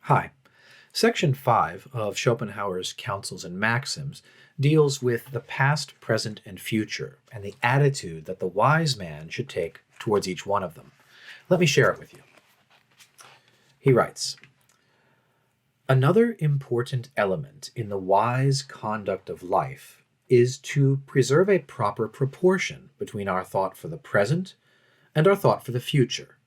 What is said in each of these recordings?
Hi. Section 5 of Schopenhauer's Counsels and Maxims deals with the past, present, and future, and the attitude that the wise man should take towards each one of them. Let me share it with you. He writes, "Another important element in the wise conduct of life is to preserve a proper proportion between our thought for the present and our thought for the future,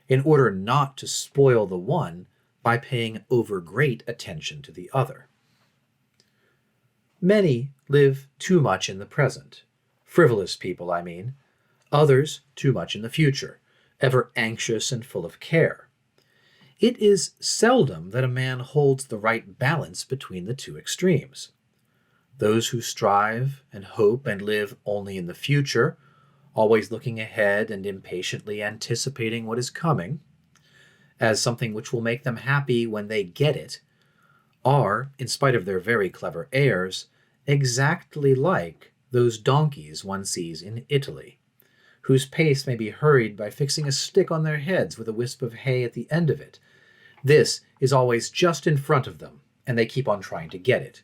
in order not to spoil the one by paying over great attention to the other. Many live too much in the present, frivolous people, I mean, others too much in the future, ever anxious and full of care. It is seldom that a man holds the right balance between the two extremes. Those who strive and hope and live only in the future, always looking ahead and impatiently anticipating what is coming, as something which will make them happy when they get it, are, in spite of their very clever airs, exactly like those donkeys one sees in Italy, whose pace may be hurried by fixing a stick on their heads with a wisp of hay at the end of it. This is always just in front of them, and they keep on trying to get it.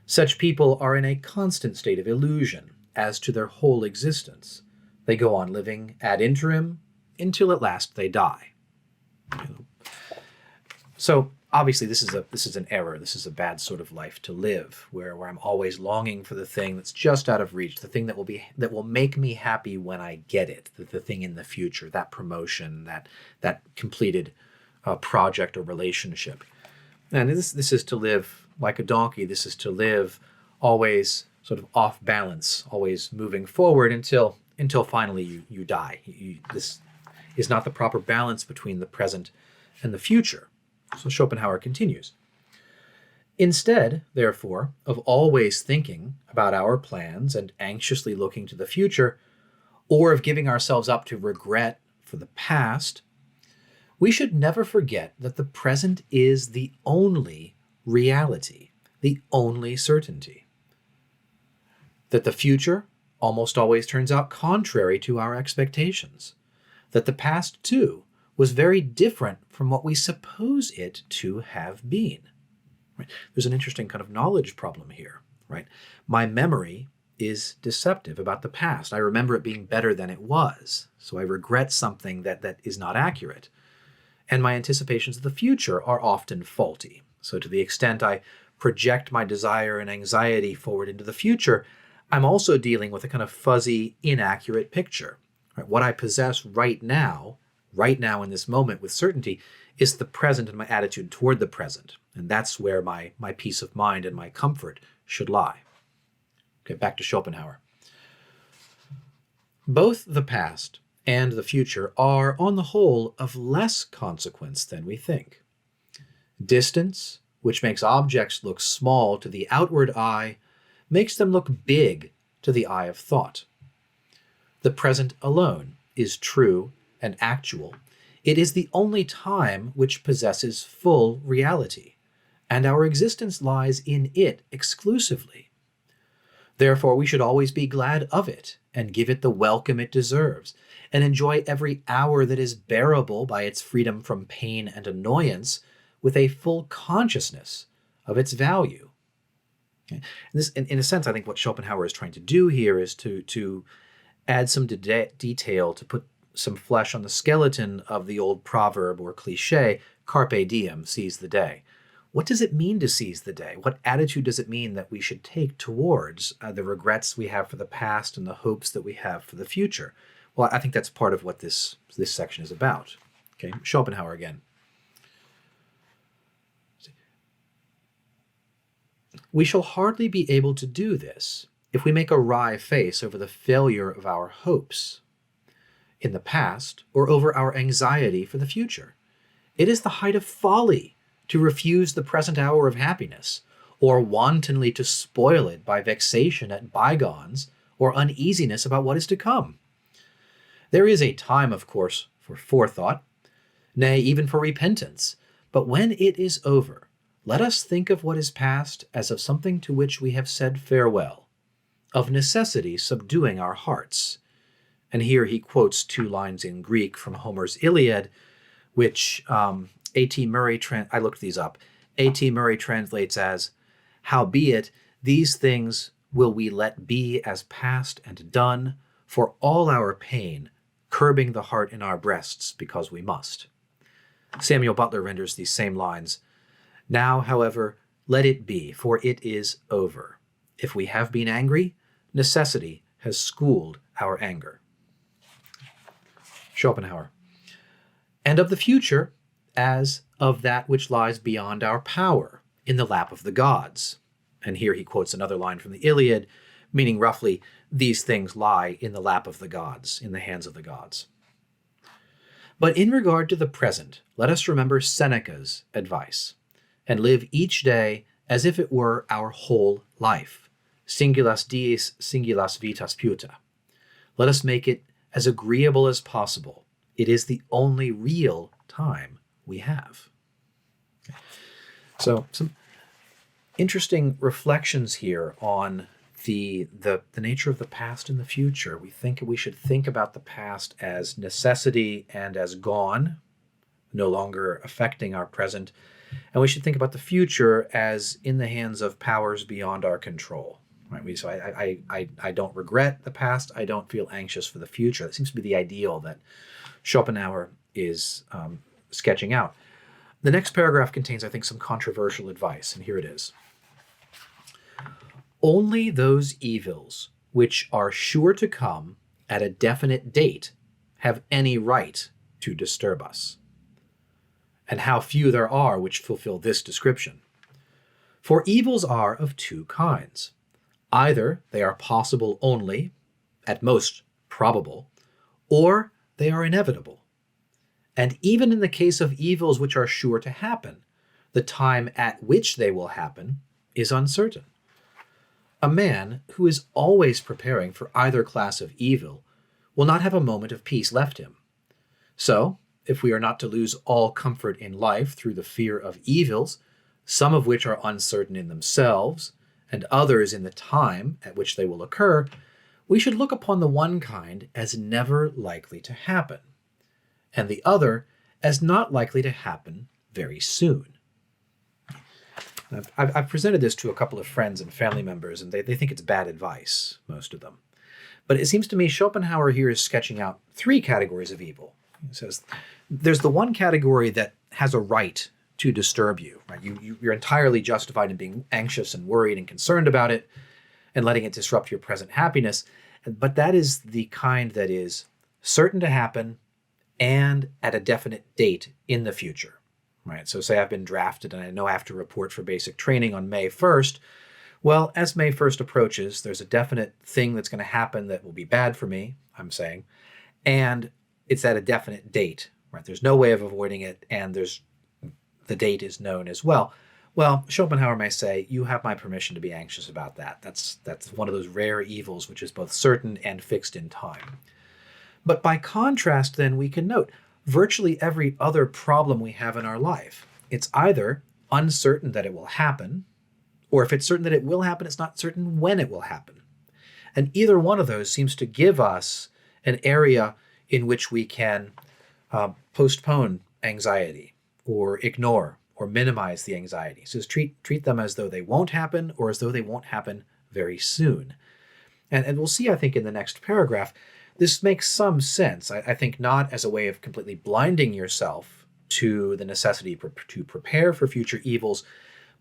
Such people are in a constant state of illusion as to their whole existence. They go on living ad interim until at last they die." So obviously this is an error. This is a bad sort of life to live, where I'm always longing for the thing that's just out of reach, the thing that will make me happy when I get it, the thing in the future, that promotion, that completed project or relationship. And this is to live like a donkey. This is to live always sort of off balance, always moving forward until finally you die. This is not the proper balance between the present and the future. So Schopenhauer continues, "Instead, therefore, of always thinking about our plans and anxiously looking to the future, or of giving ourselves up to regret for the past, we should never forget that the present is the only reality, the only certainty. That the future almost always turns out contrary to our expectations. That the past, too, was very different from what we suppose it to have been." Right? There's an interesting kind of knowledge problem here, right? My memory is deceptive about the past. I remember it being better than it was, so I regret something that is not accurate. And my anticipations of the future are often faulty. So to the extent I project my desire and anxiety forward into the future, I'm also dealing with a kind of fuzzy, inaccurate picture. Right? What I possess right now in this moment with certainty, is the present and my attitude toward the present. And that's where my peace of mind and my comfort should lie. Okay, back to Schopenhauer. "Both the past and the future are, on the whole, of less consequence than we think. Distance, which makes objects look small to the outward eye, makes them look big to the eye of thought. The present alone is true and actual. It is the only time which possesses full reality, and our existence lies in it exclusively. Therefore, we should always be glad of it, and give it the welcome it deserves, and enjoy every hour that is bearable by its freedom from pain and annoyance, with a full consciousness of its value." Okay? This, in a sense, I think what Schopenhauer is trying to do here is to add some detail, to put some flesh on the skeleton of the old proverb or cliche, carpe diem, seize the day. What does it mean to seize the day? What attitude does it mean that we should take towards the regrets we have for the past and the hopes that we have for the future? Well, I think that's part of what this section is about. Okay, Schopenhauer again. "We shall hardly be able to do this if we make a wry face over the failure of our hopes in the past, or over our anxiety for the future. It is the height of folly to refuse the present hour of happiness, or wantonly to spoil it by vexation at bygones, or uneasiness about what is to come. There is a time, of course, for forethought, nay, even for repentance, but when it is over, let us think of what is past as of something to which we have said farewell, of necessity subduing our hearts." And here he quotes two lines in Greek from Homer's Iliad, which A.T. Murray, I looked these up. A.T. Murray translates as, "Howbeit, these things will we let be as past and done, for all our pain, curbing the heart in our breasts, because we must." Samuel Butler renders these same lines, "Now, however, let it be, for it is over. If we have been angry, necessity has schooled our anger." Schopenhauer. "And of the future, as of that which lies beyond our power, in the lap of the gods." And here he quotes another line from the Iliad, meaning roughly, these things lie in the lap of the gods, in the hands of the gods. "But in regard to the present, let us remember Seneca's advice, and live each day as if it were our whole life. Singulas dies, singulas vitas puta. Let us make it as agreeable as possible. It is the only real time we have." So some interesting reflections here on the nature of the past and the future. We should think about the past as necessity and as gone, no longer affecting our present. And we should think about the future as in the hands of powers beyond our control. Right? So I don't regret the past. I don't feel anxious for the future. That seems to be the ideal that Schopenhauer is sketching out. The next paragraph contains, I think, some controversial advice, and here it is. "Only those evils which are sure to come at a definite date have any right to disturb us. And how few there are which fulfill this description. For evils are of two kinds. Either they are possible only, at most probable, or they are inevitable. And even in the case of evils which are sure to happen, the time at which they will happen is uncertain. A man who is always preparing for either class of evil will not have a moment of peace left him. So, if we are not to lose all comfort in life through the fear of evils, some of which are uncertain in themselves, and others in the time at which they will occur, we should look upon the one kind as never likely to happen, and the as not likely to happen very soon. I've presented this to a couple of friends and family members, and they think it's bad advice, most of them. But it seems to me Schopenhauer here is sketching out three categories of evil. He says there's the one category that has a right to disturb you. Right? You're entirely justified in being anxious and worried and concerned about it and letting it disrupt your present happiness. But that is the kind that is certain to happen and at a definite date in the future. Right? So say I've been drafted and I know I have to report for basic training on May 1st. Well, as May 1st approaches, there's a definite thing that's going to happen that will be bad for me, I'm saying, and it's at a definite date. Right? There's no way of avoiding it, and the date is known as well. Well, Schopenhauer may say, you have my permission to be anxious about that. That's one of those rare evils which is both certain and fixed in time. But by contrast, then, we can note virtually every other problem we have in our life. It's either uncertain that it will happen, or if it's certain that it will happen, it's not certain when it will happen. And either one of those seems to give us an area in which we can postpone anxiety or ignore or minimize the anxiety. So treat them as though they won't happen or as though they won't happen very soon. And we'll see, I think, in the next paragraph, this makes some sense. I think not as a way of completely blinding yourself to the necessity to prepare for future evils,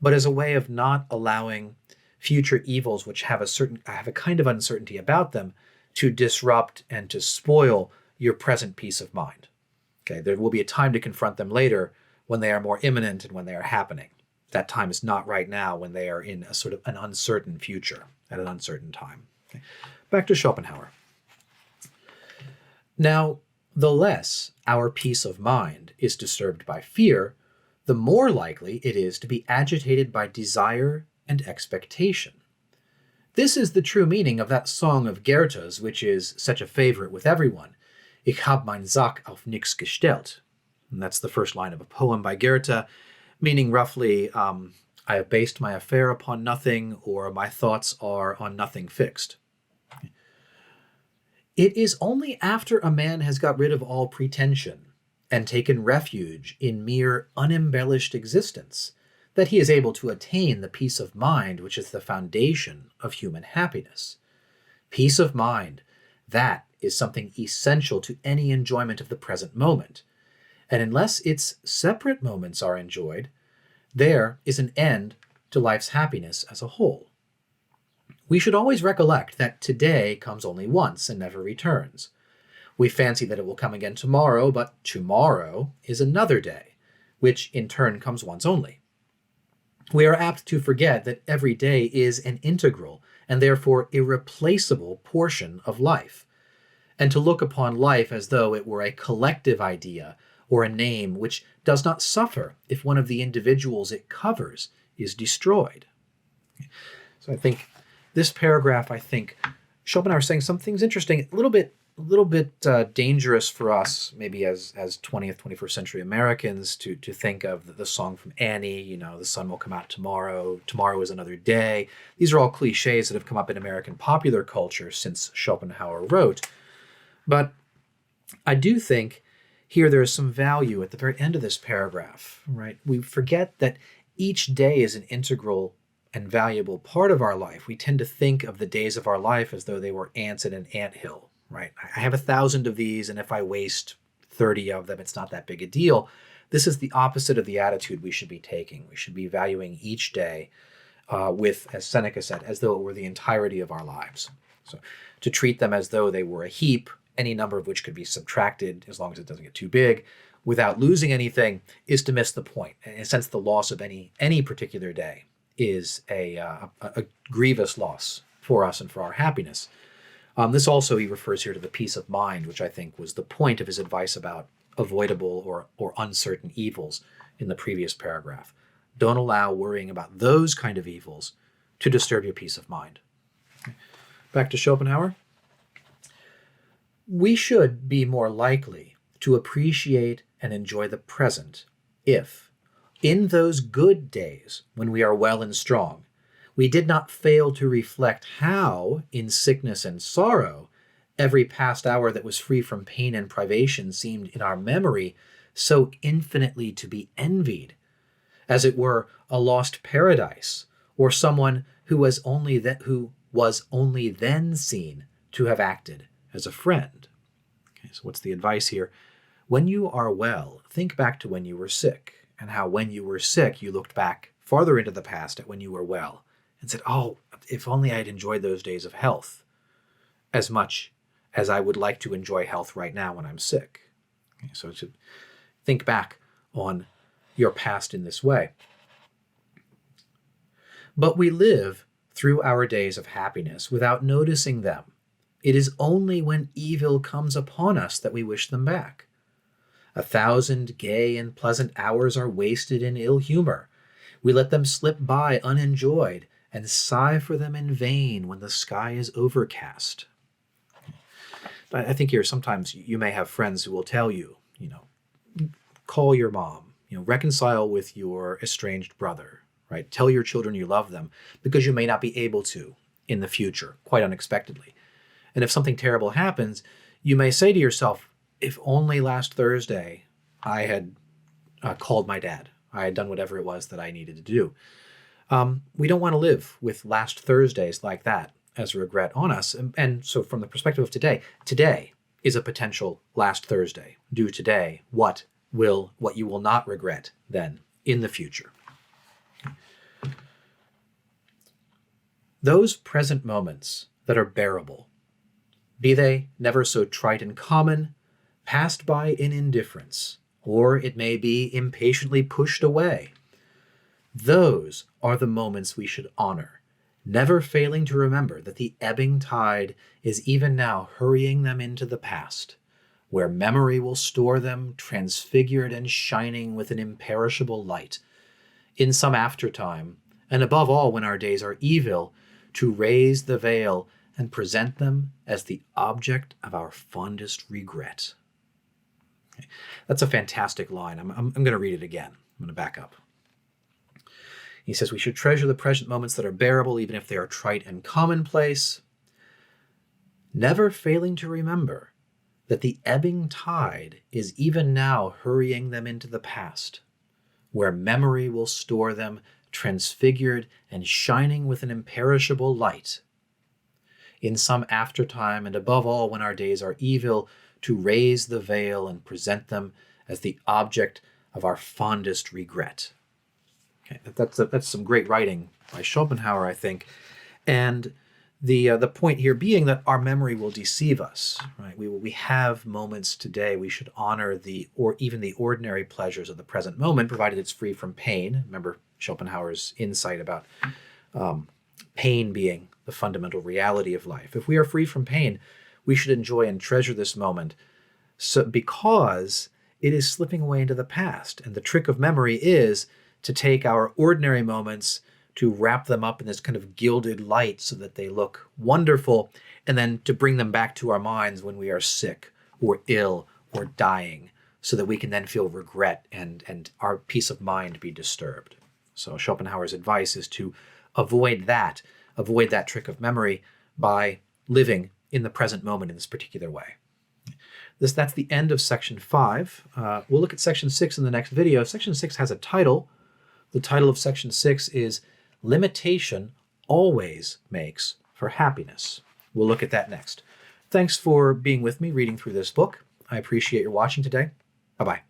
but as a way of not allowing future evils which have a kind of uncertainty about them to disrupt and to spoil your present peace of mind. Okay, there will be a time to confront them later when they are more imminent and when they are happening. That time is not right now when they are in a sort of an uncertain future at an uncertain time. Okay. Back to Schopenhauer. Now, the less our peace of mind is disturbed by fear, the more likely it is to be agitated by desire and expectation. This is the true meaning of that song of Goethe's, which is such a favorite with everyone. Ich hab mein Sack auf nix gestellt. And that's the first line of a poem by Goethe, meaning roughly, I have based my affair upon nothing, or my thoughts are on nothing fixed. It is only after a man has got rid of all pretension and taken refuge in mere unembellished existence, that he is able to attain the peace of mind which is the foundation of human happiness. Peace of mind, that is something essential to any enjoyment of the present moment, and unless its separate moments are enjoyed, there is an end to life's happiness as a whole. We should always recollect that today comes only once and never returns. We fancy that it will come again tomorrow, but tomorrow is another day, which in turn comes once only. We are apt to forget that every day is an integral and therefore irreplaceable portion of life, and to look upon life as though it were a collective idea or a name which does not suffer if one of the individuals it covers is destroyed. So I think this paragraph, Schopenhauer is saying some things interesting, a little bit dangerous for us, maybe as 20th, 21st century Americans, to think of the song from Annie, the sun will come out tomorrow, tomorrow is another day. These are all cliches that have come up in American popular culture since Schopenhauer wrote. But I do think here there is some value at the very end of this paragraph, right? We forget that each day is an integral and valuable part of our life. We tend to think of the days of our life as though they were ants in an anthill, right? I have 1,000 of these, and if I waste 30 of them, it's not that big a deal. This is the opposite of the attitude we should be taking. We should be valuing each day with, as Seneca said, as though it were the entirety of our lives. So to treat them as though they were a heap, any number of which could be subtracted as long as it doesn't get too big, without losing anything, is to miss the point. In a sense, the loss of any particular day is a grievous loss for us and for our happiness. This also, he refers here to the peace of mind, which I think was the point of his advice about avoidable or uncertain evils in the previous paragraph. Don't allow worrying about those kind of evils to disturb your peace of mind. Back to Schopenhauer. We should be more likely to appreciate and enjoy the present if, in those good days when we are well and strong, we did not fail to reflect how, in sickness and sorrow, every past hour that was free from pain and privation seemed in our memory so infinitely to be envied, as it were a lost paradise, or someone who was only then seen to have acted as a friend. Okay, so what's the advice here? When you are well, think back to when you were sick, and how when you were sick, you looked back farther into the past at when you were well, and said, oh, if only I had enjoyed those days of health as much as I would like to enjoy health right now when I'm sick. Okay, so to think back on your past in this way. But we live through our days of happiness without noticing them. It is only when evil comes upon us that we wish them back. 1,000 gay and pleasant hours are wasted in ill humor. We let them slip by unenjoyed and sigh for them in vain when the sky is overcast. I think here sometimes you may have friends who will tell you, call your mom, reconcile with your estranged brother, right? Tell your children you love them, because you may not be able to in the future, quite unexpectedly. And if something terrible happens, you may say to yourself, if only last Thursday I had called my dad, I had done whatever it was that I needed to do. We don't want to live with last Thursdays like that as a regret on us. And so from the perspective of today is a potential last Thursday. Do today what you will not regret then in the future. Those present moments that are bearable, be they never so trite and common, passed by in indifference, or it may be impatiently pushed away, those are the moments we should honor, never failing to remember that the ebbing tide is even now hurrying them into the past, where memory will store them transfigured and shining with an imperishable light, in some aftertime, and above all when our days are evil, to raise the veil and present them as the object of our fondest regret. Okay. That's a fantastic line. I'm going to read it again. I'm going to back up. He says, we should treasure the present moments that are bearable, even if they are trite and commonplace, never failing to remember that the ebbing tide is even now hurrying them into the past, where memory will store them transfigured and shining with an imperishable light. In some aftertime, and above all when our days are evil, to raise the veil and present them as the object of our fondest regret. Okay, that's some great writing by Schopenhauer, I think. And the point here being that our memory will deceive us, right? We have moments today. We should honor even the ordinary pleasures of the present moment, provided it's free from pain. Remember Schopenhauer's insight about pain being the fundamental reality of life. If we are free from pain, we should enjoy and treasure this moment, because it is slipping away into the past. And the trick of memory is to take our ordinary moments, to wrap them up in this kind of gilded light so that they look wonderful, and then to bring them back to our minds when we are sick or ill or dying, so that we can then feel regret and our peace of mind be disturbed. So Schopenhauer's advice is to avoid that trick of memory by living in the present moment in this particular way. That's the end of section 5. We'll look at section 6 in the next video. Section 6 has a title. The title of section 6 is Limitation Always Makes for Happiness. We'll look at that next. Thanks for being with me reading through this book. I appreciate your watching today. Bye-bye.